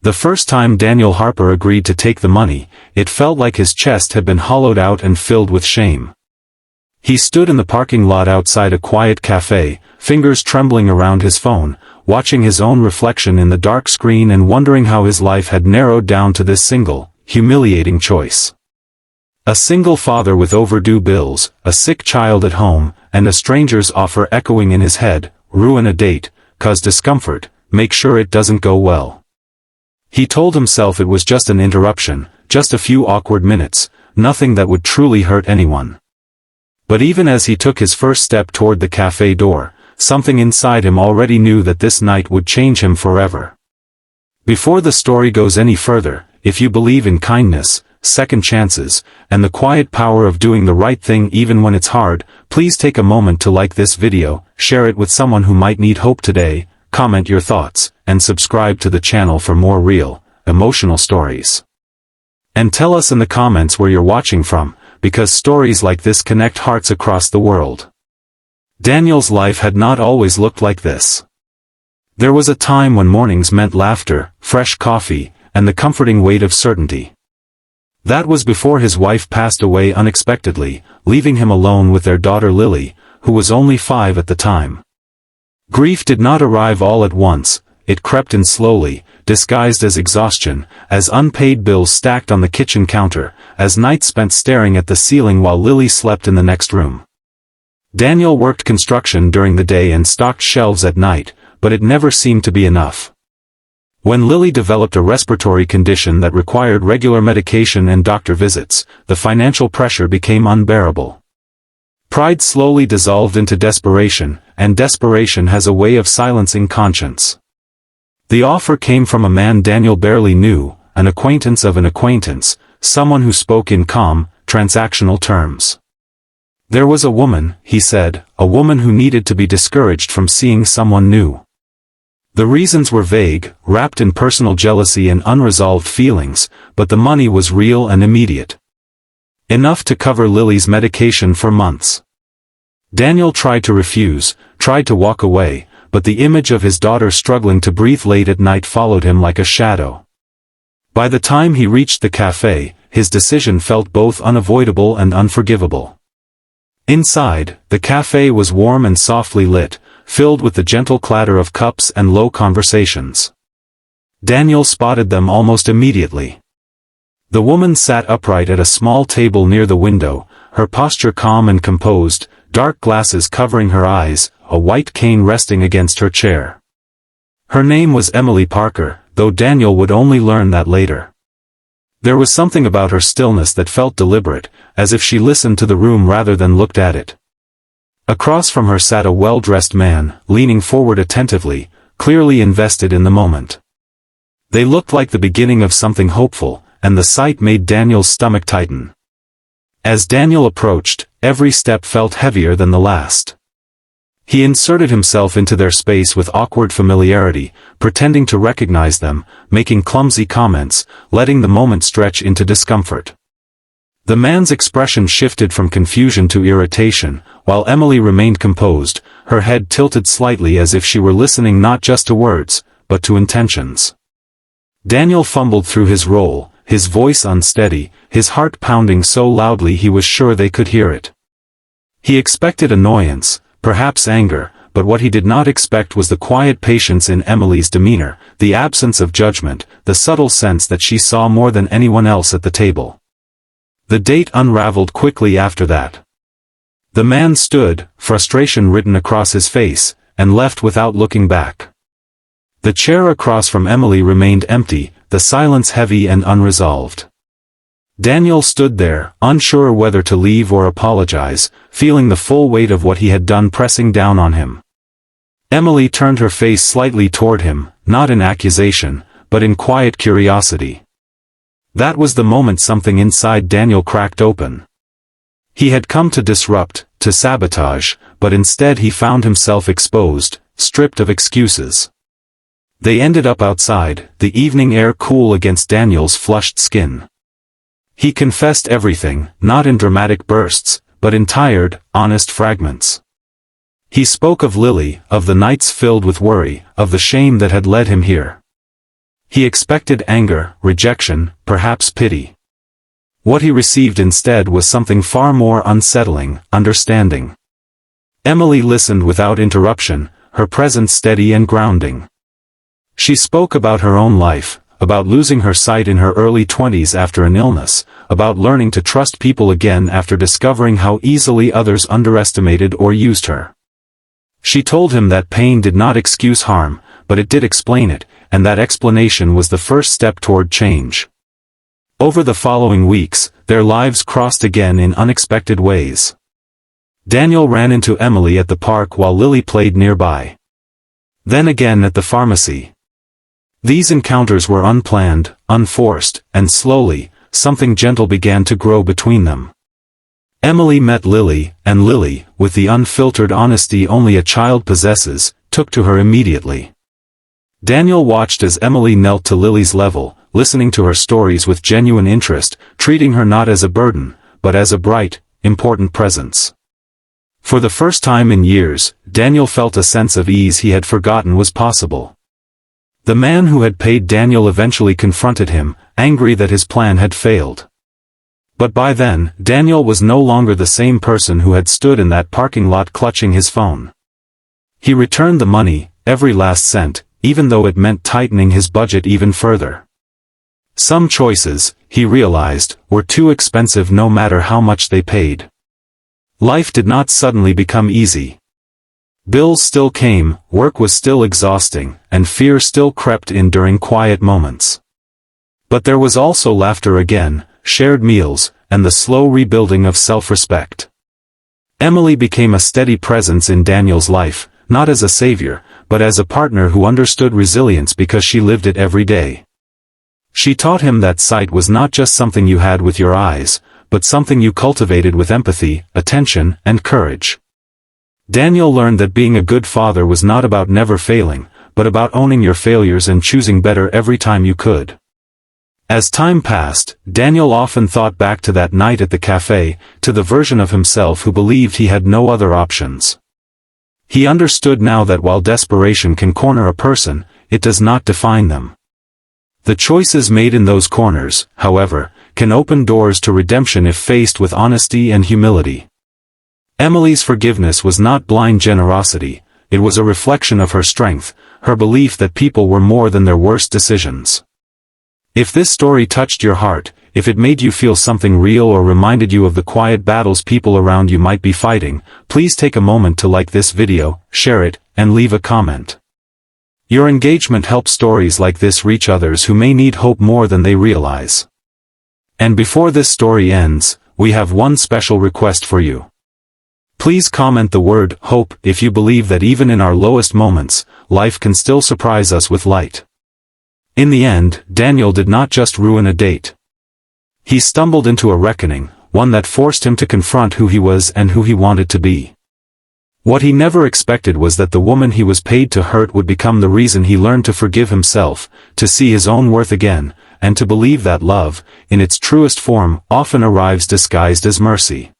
The first time Daniel Harper agreed to take the money, it felt like his chest had been hollowed out and filled with shame. He stood in the parking lot outside a quiet cafe, fingers trembling around his phone, watching his own reflection in the dark screen and wondering how his life had narrowed down to this single, humiliating choice. A single father with overdue bills, a sick child at home, and a stranger's offer echoing in his head: ruin a date, cause discomfort, make sure it doesn't go well. He told himself it was just an interruption, just a few awkward minutes, nothing that would truly hurt anyone. But even as he took his first step toward the cafe door, something inside him already knew that this night would change him forever. Before the story goes any further, if you believe in kindness, second chances, and the quiet power of doing the right thing even when it's hard, please take a moment to like this video, share it with someone who might need hope today, comment your thoughts, and subscribe to the channel for more real, emotional stories. And tell us in the comments where you're watching from, because stories like this connect hearts across the world. Daniel's life had not always looked like this. There was a time when mornings meant laughter, fresh coffee, and the comforting weight of certainty. That was before his wife passed away unexpectedly, leaving him alone with their daughter Lily, who was only 5 at the time. Grief did not arrive all at once, it crept in slowly, disguised as exhaustion, as unpaid bills stacked on the kitchen counter, as nights spent staring at the ceiling while Lily slept in the next room. Daniel worked construction during the day and stocked shelves at night, but it never seemed to be enough. When Lily developed a respiratory condition that required regular medication and doctor visits, the financial pressure became unbearable. Pride slowly dissolved into desperation, and desperation has a way of silencing conscience. The offer came from a man Daniel barely knew, an acquaintance of an acquaintance, someone who spoke in calm, transactional terms. There was a woman, he said, a woman who needed to be discouraged from seeing someone new. The reasons were vague, wrapped in personal jealousy and unresolved feelings, but the money was real and immediate. Enough to cover Lily's medication for months. Daniel tried to refuse, tried to walk away, but the image of his daughter struggling to breathe late at night followed him like a shadow. By the time he reached the cafe, his decision felt both unavoidable and unforgivable. Inside, the cafe was warm and softly lit, filled with the gentle clatter of cups and low conversations. Daniel spotted them almost immediately. The woman sat upright at a small table near the window, her posture calm and composed, dark glasses covering her eyes, a white cane resting against her chair. Her name was Emily Parker, though Daniel would only learn that later. There was something about her stillness that felt deliberate, as if she listened to the room rather than looked at it. Across from her sat a well-dressed man, leaning forward attentively, clearly invested in the moment. They looked like the beginning of something hopeful, and the sight made Daniel's stomach tighten. As Daniel approached, every step felt heavier than the last. He inserted himself into their space with awkward familiarity, pretending to recognize them, making clumsy comments, letting the moment stretch into discomfort. The man's expression shifted from confusion to irritation, while Emily remained composed, her head tilted slightly as if she were listening not just to words, but to intentions. Daniel fumbled through his role, his voice unsteady, his heart pounding so loudly he was sure they could hear it. He expected annoyance, perhaps anger, but what he did not expect was the quiet patience in Emily's demeanor, the absence of judgment, the subtle sense that she saw more than anyone else at the table. The date unraveled quickly after that. The man stood, frustration written across his face, and left without looking back. The chair across from Emily remained empty, the silence heavy and unresolved. Daniel stood there, unsure whether to leave or apologize, feeling the full weight of what he had done pressing down on him. Emily turned her face slightly toward him, not in accusation, but in quiet curiosity. That was the moment something inside Daniel cracked open. He had come to disrupt, to sabotage, but instead he found himself exposed, stripped of excuses. They ended up outside, the evening air cool against Daniel's flushed skin. He confessed everything, not in dramatic bursts, but in tired, honest fragments. He spoke of Lily, of the nights filled with worry, of the shame that had led him here. He expected anger, rejection, perhaps pity. What he received instead was something far more unsettling: understanding. Emily listened without interruption, her presence steady and grounding. She spoke about her own life, about losing her sight in her early 20s after an illness, about learning to trust people again after discovering how easily others underestimated or used her. She told him that pain did not excuse harm, but it did explain it, and that explanation was the first step toward change. Over the following weeks, their lives crossed again in unexpected ways. Daniel ran into Emily at the park while Lily played nearby. Then again at the pharmacy. These encounters were unplanned, unforced, and slowly, something gentle began to grow between them. Emily met Lily, and Lily, with the unfiltered honesty only a child possesses, took to her immediately. Daniel watched as Emily knelt to Lily's level, listening to her stories with genuine interest, treating her not as a burden, but as a bright, important presence. For the first time in years, Daniel felt a sense of ease he had forgotten was possible. The man who had paid Daniel eventually confronted him, angry that his plan had failed. But by then, Daniel was no longer the same person who had stood in that parking lot clutching his phone. He returned the money, every last cent, even though it meant tightening his budget even further. Some choices, he realized, were too expensive no matter how much they paid. Life did not suddenly become easy. Bills still came, work was still exhausting, and fear still crept in during quiet moments. But there was also laughter again, shared meals, and the slow rebuilding of self-respect. Emily became a steady presence in Daniel's life, not as a savior, but as a partner who understood resilience because she lived it every day. She taught him that sight was not just something you had with your eyes, but something you cultivated with empathy, attention, and courage. Daniel learned that being a good father was not about never failing, but about owning your failures and choosing better every time you could. As time passed, Daniel often thought back to that night at the cafe, to the version of himself who believed he had no other options. He understood now that while desperation can corner a person, it does not define them. The choices made in those corners, however, can open doors to redemption if faced with honesty and humility. Emily's forgiveness was not blind generosity, it was a reflection of her strength, her belief that people were more than their worst decisions. If this story touched your heart, if it made you feel something real or reminded you of the quiet battles people around you might be fighting, please take a moment to like this video, share it, and leave a comment. Your engagement helps stories like this reach others who may need hope more than they realize. And before this story ends, we have one special request for you. Please comment the word hope if you believe that even in our lowest moments, life can still surprise us with light. In the end, Daniel did not just ruin a date. He stumbled into a reckoning, one that forced him to confront who he was and who he wanted to be. What he never expected was that the woman he was paid to hurt would become the reason he learned to forgive himself, to see his own worth again, and to believe that love, in its truest form, often arrives disguised as mercy.